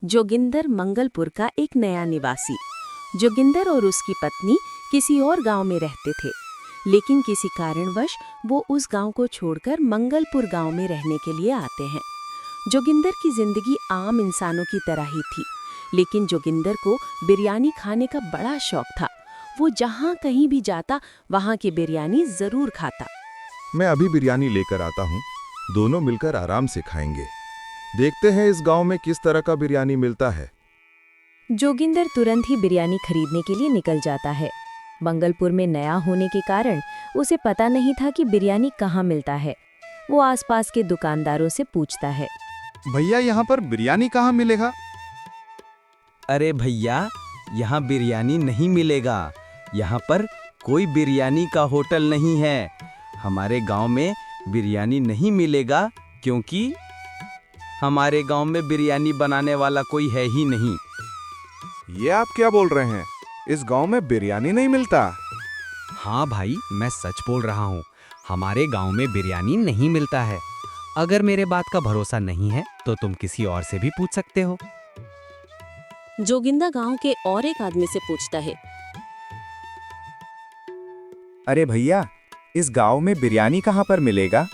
जोगिंदर मंगलपुर का एक नया निवासी। जोगिंदर और उसकी पत्नी किसी और गांव में रहते थे, लेकिन किसी कारणवश वो उस गांव को छोड़कर मंगलपुर गांव में रहने के लिए आते हैं। जोगिंदर की जिंदगी आम इंसानों की तरह ही थी, लेकिन जोगिंदर को बिरयानी खाने का बड़ा शौक था। वो जहाँ कहीं भी जाता वहाँ की बिरयानी जरूर खाता। मैं अभी बिरयानी लेकर आता हूँ, दोनों मिलकर आराम से खाएंगे। देखते हैं इस गांव में किस तरह का बिरयानी मिलता है। जोगिंदर तुरंत ही बिरयानी खरीदने के लिए निकल जाता है। मंगलपुर में नया होने के कारण उसे पता नहीं था कि बिरयानी कहाँ मिलता है। वो आसपास के दुकानदारों से पूछता है, भैया यहाँ पर बिरयानी कहाँ मिलेगा? अरे भैया, यहाँ बिरयानी नहीं मिलेगा। यहाँ पर कोई बिरयानी का होटल नहीं है। हमारे गांव में बिरयानी नहीं मिलेगा क्योंकि हमारे गांव में बिरयानी बनाने वाला कोई है ही नहीं। ये आप क्या बोल रहे हैं? इस गांव में बिरयानी नहीं मिलता? हाँ भाई, मैं सच बोल रहा हूँ। हमारे गांव में बिरयानी नहीं मिलता है। अगर मेरे बात का भरोसा नहीं है तो तुम किसी और से भी पूछ सकते हो। जोगिंदर गांव के और एक आदमी से पूछता है, अरे भैया, इस गांव में बिरयानी कहाँ पर मिलेगा?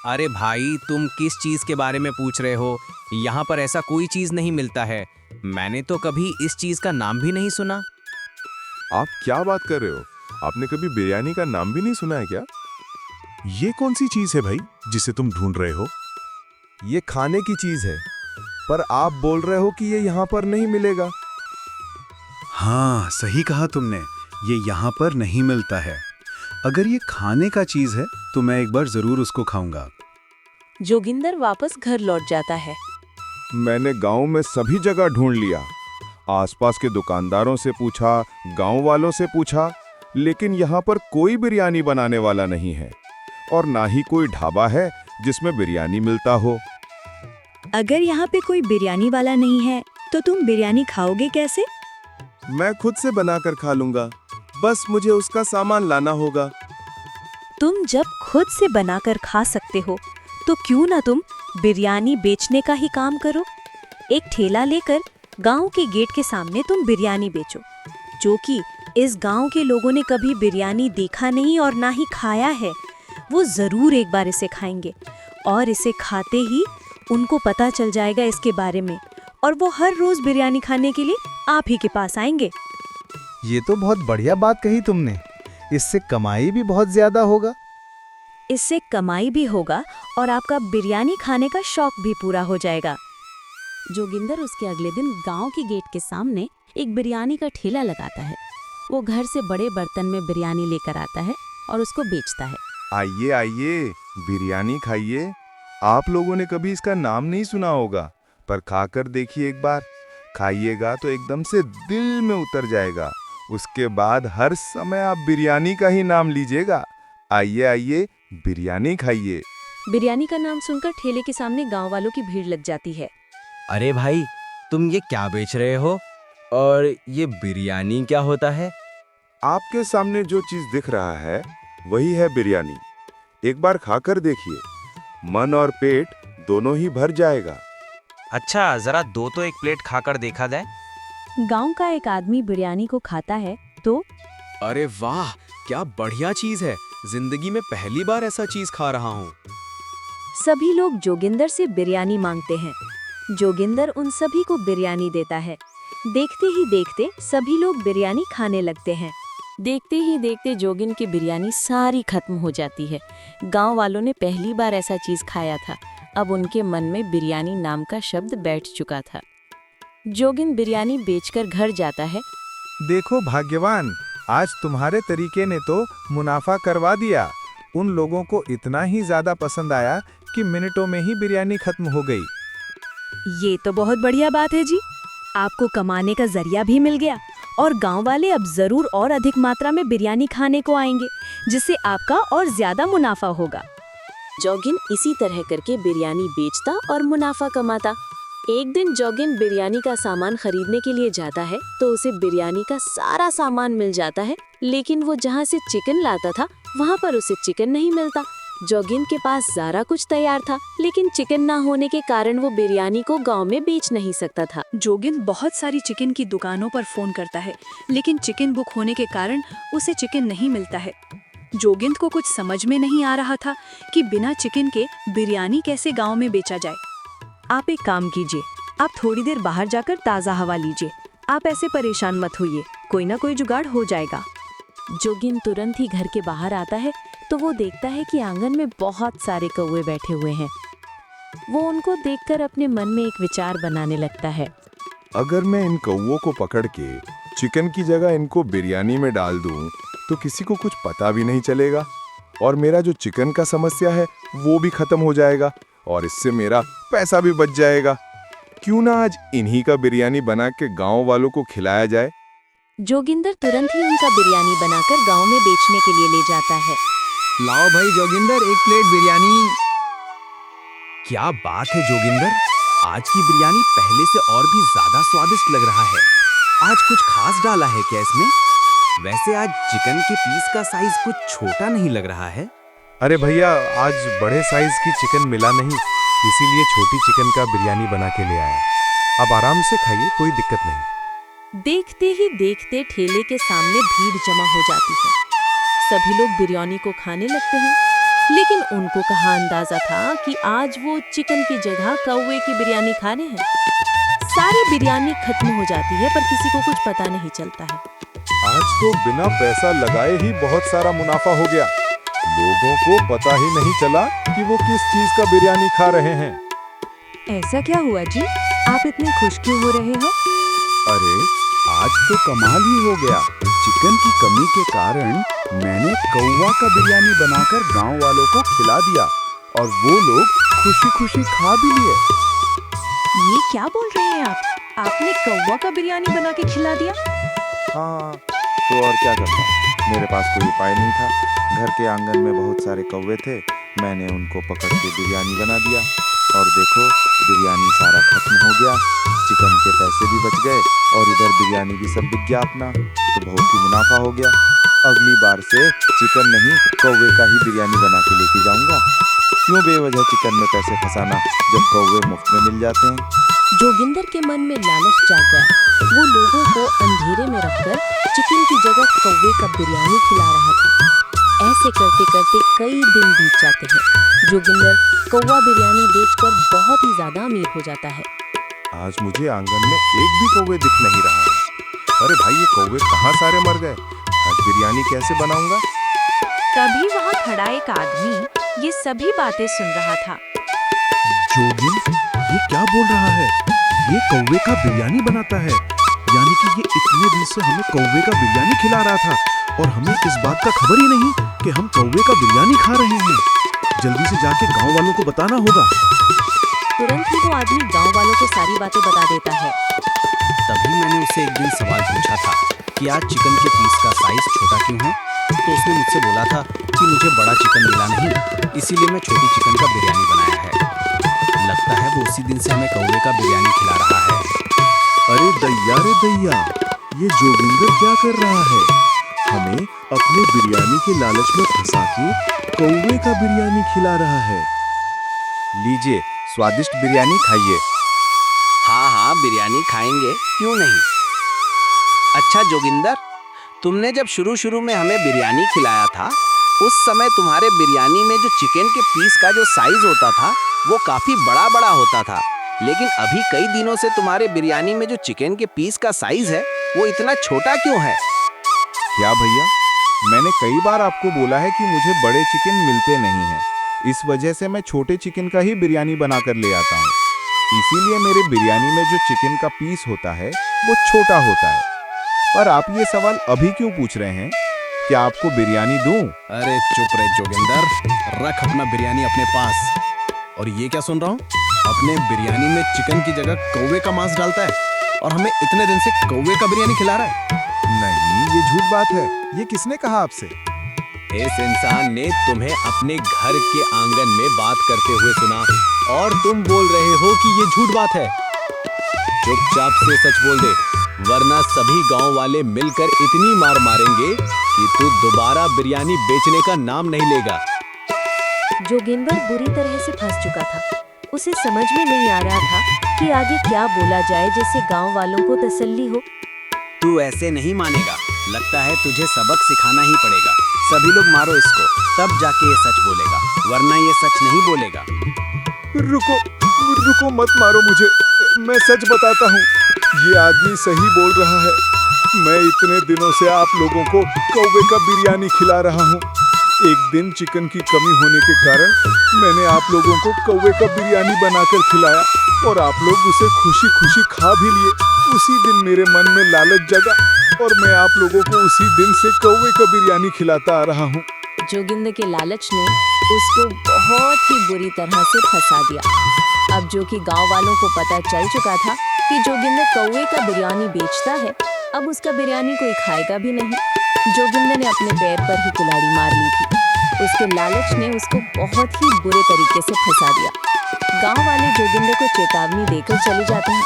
अरे भाई, तुम किस चीज के बारे में पूछ रहे हो? यहाँ पर ऐसा कोई चीज नहीं मिलता है। मैंने तो कभी इस चीज का नाम भी नहीं सुना। आप क्या बात कर रहे हो? आपने कभी बिरयानी का नाम भी नहीं सुना है क्या? ये कौन सी चीज है भाई जिसे तुम ढूंढ रहे हो? ये खाने की चीज है, पर आप बोल रहे हो कि ये यहाँ पर नहीं मिलेगा। हाँ, सही कहा तुमने। ये यहाँ पर नहीं मिलता है। अगर ये खाने का चीज है तो मैं एक बार जरूर उसको खाऊंगा। जोगिंदर वापस घर लौट जाता है। मैंने गांव में सभी जगह ढूंढ लिया, आसपास के दुकानदारों से पूछा, गांव वालों से पूछा, लेकिन यहाँ पर कोई बिरयानी बनाने वाला नहीं है और ना ही कोई ढाबा है जिसमें बिरयानी मिलता हो। अगर यहाँ पे कोई बिरयानी वाला नहीं है तो तुम बिरयानी खाओगे कैसे? मैं खुद से बनाकर खा लूंगा, बस मुझे उसका सामान लाना होगा। तुम जब खुद से बनाकर खा सकते हो तो क्यों ना तुम बिरयानी बेचने का ही काम करो। एक ठेला लेकर गांव के गेट के सामने तुम बिरयानी बेचो, जो कि इस गांव के लोगों ने कभी बिरयानी देखा नहीं और ना ही खाया है। वो जरूर एक बार इसे खाएंगे और इसे खाते ही उनको पता चल जाएगा इसके बारे में, और वो हर रोज बिरयानी खाने के लिए आप ही के पास आएंगे। ये तो बहुत बढ़िया बात कही तुमने। इससे कमाई भी बहुत ज्यादा होगा। इससे कमाई भी होगा और आपका बिरयानी खाने का शौक भी पूरा हो जाएगा। जोगिंदर उसके अगले दिन गांव के गेट के सामने एक बिरयानी का ठेला लगाता है। वो घर से बड़े बर्तन में बिरयानी लेकर आता है और उसको बेचता है। आइए आइए, बिरयानी खाइए। आप लोगों ने कभी इसका नाम नहीं सुना होगा, पर खाकर देखिए एक बार। खाइएगा तो एकदम से दिल में उतर जाएगा। उसके बाद हर समय आप बिरयानी का ही नाम लीजिएगा। आइए आइए, बिरयानी खाइए। बिरयानी का नाम सुनकर ठेले के सामने गांव वालों की भीड़ लग जाती है। अरे भाई, तुम ये क्या बेच रहे हो? और ये बिरयानी क्या होता है? आपके सामने जो चीज दिख रहा है वही है बिरयानी। एक बार खाकर देखिए, मन और पेट दोनों ही भर जाएगा। अच्छा, जरा दो तो एक प्लेट खाकर देखा जाए। गांव का एक आदमी बिरयानी को खाता है तो अरे वाह, क्या बढ़िया चीज है। जिंदगी में पहली बार ऐसा चीज खा रहा हूँ। सभी लोग जोगिंदर से बिरयानी मांगते हैं। जोगिंदर उन सभी को बिरयानी देता है। देखते ही देखते सभी लोग बिरयानी खाने लगते हैं। देखते ही देखते जोगिन की बिरयानी सारी खत्म हो जाती है। गांव वालों ने पहली बार ऐसा चीज खाया था। अब उनके मन में बिरयानी नाम का शब्द बैठ चुका था। जोगिन बिरयानी बेचकर घर जाता है। देखो भाग्यवान, आज तुम्हारे तरीके ने तो मुनाफा करवा दिया। उन लोगों को इतना ही ज्यादा पसंद आया कि मिनटों में ही बिरयानी खत्म हो गई। ये तो बहुत बढ़िया बात है जी। आपको कमाने का जरिया भी मिल गया और गांव वाले अब जरूर और अधिक मात्रा में बिरयानी खाने को आएंगे, जिससे आपका और ज्यादा मुनाफा होगा। जोगिन इसी तरह करके बिरयानी बेचता और मुनाफा कमाता। एक दिन जोगिन बिरयानी का सामान खरीदने के लिए जाता है तो उसे बिरयानी का सारा सामान मिल जाता है, लेकिन वो जहाँ से चिकन लाता था वहाँ पर उसे चिकन नहीं मिलता। जोगिंद के पास सारा कुछ तैयार था, लेकिन चिकन ना होने के कारण वो बिरयानी को गांव में बेच नहीं सकता था। जोगिंद बहुत सारी चिकन की दुकानों पर फोन करता है, लेकिन चिकन बुक होने के कारण उसे चिकन नहीं मिलता है। जोगिंद को कुछ समझ में नहीं आ रहा था कि बिना चिकन के बिरयानी कैसे गांव में बेचा जाए। आप एक काम कीजिए, आप थोड़ी देर बाहर जाकर ताज़ा हवा लीजिए। आप ऐसे परेशान मत होइए, कोई ना कोई जुगाड़ हो जाएगा। जोगिंद तुरंत ही घर के बाहर आता है तो वो देखता है कि आंगन में बहुत सारे कौवे बैठे हुए हैं। वो उनको देखकर अपने मन में एक विचार बनाने लगता है। अगर मैं इन कौवों को पकड़ के चिकन की जगह इनको बिरयानी में डाल दूं, तो किसी को कुछ पता भी नहीं चलेगा और मेरा जो चिकन का समस्या है वो भी खत्म हो जाएगा और इससे मेरा पैसा भी बच जाएगा। क्यों ना आज इन्हीं का बिरयानी बना के गांव वालों को खिलाया जाए। जोगिंदर तुरंत ही उनका बिरयानी बनाकर गांव में बेचने के लिए ले जाता है। लाओ भाई जोगिंदर, एक प्लेट बिरयानी। क्या बात है जोगिंदर, आज की बिरयानी पहले से और भी ज्यादा स्वादिष्ट लग रहा है। आज कुछ खास डाला है क्या इसमें? वैसे आज चिकन के पीस का साइज कुछ छोटा नहीं लग रहा है। अरे भैया, आज बड़े साइज की चिकन मिला नहीं, इसीलिए छोटी चिकन का बिरयानी बना के ले आया। अब आराम से खाइए, कोई दिक्कत नहीं। देखते ही देखते ठेले के सामने भीड़ जमा हो जाती है। सभी लोग बिरयानी को खाने लगते हैं, लेकिन उनको कहाँ अंदाजा था कि आज वो चिकन की जगह कौवे की बिरयानी खाने हैं। सारी बिरयानी खत्म हो जाती है, पर किसी को कुछ पता नहीं चलता है। आज तो बिना पैसा लगाए ही बहुत सारा मुनाफा हो गया। लोगों को पता ही नहीं चला कि वो किस चीज का बिरयानी खा रहे हैं। ऐसा क्या हुआ जी? आप इतने खुश क्यों हो रहे हो? अरे आज तो कमाल ही हो गया। चिकन की कमी के कारण मैंने कौवा का बिरयानी बनाकर गांव वालों को खिला दिया और वो लोग खुशी खुशी खा भी लिए। ये क्या बोल रहे हैं आप? आपने कौवा का बिरयानी बना के खिला दिया? हाँ, तो और क्या करता, मेरे पास कोई उपाय नहीं था। घर के आंगन में बहुत सारे कौवे थे, मैंने उनको पकड़ के बिरयानी बना दिया और देखो बिरयानी सारा खत्म हो गया। चिकन के पैसे भी बच गए और इधर बिरयानी की सब बिक गया अपना, तो बहुत ही मुनाफा हो गया। अगली बार से चिकन नहीं कौवे का ही बिरयानी बना के लेके जाऊंगा। क्यों बेवजह चिकन में पैसे फंसाना जब कौवे मुफ्त में मिल जाते हैं। जोगिंदर के मन में लालच जाग गया। वो लोगों को अंधेरे में रखकर चिकन की जगह कौवे का बिरयानी खिला रहा था। ऐसे करते करते कई दिन बीत जाते हैं। जोगिंदर कौवा बिरयानी बेचकर बहुत ही ज्यादा अमीर हो जाता है। आज मुझे आंगन में एक भी कौवे दिख नहीं रहा है। अरे भाई, ये कौवे कहाँ सारे मर गए? आज बिरयानी कैसे बनाऊंगा? तभी वहाँ खड़ा एक आदमी ये सभी बातें सुन रहा था। जोगिंद, ये क्या बोल रहा है? ये कौवे का बिरयानी बनाता है, यानी कि ये इतने दिन से हमें कौवे का बिरयानी खिला रहा था और हमें इस बात का खबर ही नहीं कि हम कौवे का बिरयानी खा रहे हैं। जल्दी से जाके गांव वालों को बताना होगा। तुरंत ही वो आदमी गांव वालों को सारी बातें बता देता है। तभी मैंने उससे एक दिन सवाल पूछा था कि आज चिकन के पीस का साइज छोटा क्यों है, तो उसने मुझसे बोला था कि मुझे बड़ा चिकन मिला नहीं, इसीलिए मैं छोटी चिकन का बिरयानी बनाया है। लगता है वो उसी दिन से हमें कौवे का बिरयानी खिला रहा है। अरे दैया रे दैया, ये जोगिंदर क्या कर रहा है? हमें अपने बिरयानी के लालच में फंसा के कौवे का बिरयानी खिला रहा है। लीजिए, स्वादिष्ट बिरयानी खाइए। हाँ हाँ, बिरयानी खाएंगे, क्यों नहीं। अच्छा जोगिंदर, तुमने जब शुरू में हमें बिरयानी खिलाया था, उस समय तुम्हारे बिरयानी में जो चिकन के पीस का जो साइज होता था वो काफी बड़ा बड़ा होता था, लेकिन अभी कई दिनों से तुम्हारे बिरयानी में जो चिकन के पीस का साइज है वो इतना छोटा क्यों है? क्या भैया, मैंने कई बार आपको बोला है कि मुझे बड़े चिकन मिलते नहीं हैं। इस वजह से मैं छोटे चिकन का ही बिरयानी बनाकर ले आता हूँ। इसीलिए मेरे बिरयानी में जो चिकन का पीस होता है वो छोटा होता है। पर आप ये सवाल अभी क्यों पूछ रहे हैं? क्या आपको बिरयानी दूं? अरे चुप रहे जोगिंदर, रख अपना बिरयानी अपने पास। और ये क्या सुन रहा हूँ, अपने बिरयानी में चिकन की जगह कौवे का मांस डालता है और हमें इतने दिन से कौवे का बिरयानी खिला रहा है। नहीं, ये झूठ बात है। ये किसने कहा आपसे? इस इंसान ने तुम्हें अपने घर के आंगन में बात करते हुए सुना और तुम बोल रहे हो कि ये झूठ बात है। चुपचाप से सच बोल दे, वरना सभी गांव वाले मिलकर इतनी मार मारेंगे कि तू दोबारा बिरयानी बेचने का नाम नहीं लेगा। जोगिंदर बुरी तरह से फंस चुका था। उसे समझ में नहीं आ रहा था कि आगे क्या बोला जाए जिससे गांव वालों को तसल्ली हो। तू ऐसे नहीं मानेगा, लगता है तुझे सबक सिखाना ही पड़ेगा। सभी लोग मारो इसको, तब जाके ये सच बोलेगा, वरना ये सच नहीं बोलेगा। रुको रुको, मत मारो मुझे, मैं सच बताता हूँ। ये आदमी सही बोल रहा है। मैं इतने दिनों से आप लोगों को कौवे का बिरयानी खिला रहा हूँ। एक दिन चिकन की कमी होने के कारण मैंने आप लोगों को कौवे का बिरयानी बनाकर खिलाया और आप लोग उसे खुशी खुशी खा भी लिए। उसी दिन मेरे मन में लालच जगा और मैं आप लोगों को उसी दिन से कौवे का बिरयानी खिलाता आ रहा हूँ। जोगिंदर के लालच ने उसको बहुत ही बुरी तरह से फंसा दिया। अब जो कि गांव वालों को पता चल चुका था कि जोगिंदर कौवे का बिरयानी बेचता है, अब उसका बिरयानी कोई खाएगा भी नहीं। जोगिंदर ने अपने पैर पर ही कुल्हाड़ी मार ली थी। उसके लालच ने उसको बहुत ही बुरे तरीके से फंसा दिया। गांव वाले जोगिंदर को चेतावनी देकर चले जाते हैं।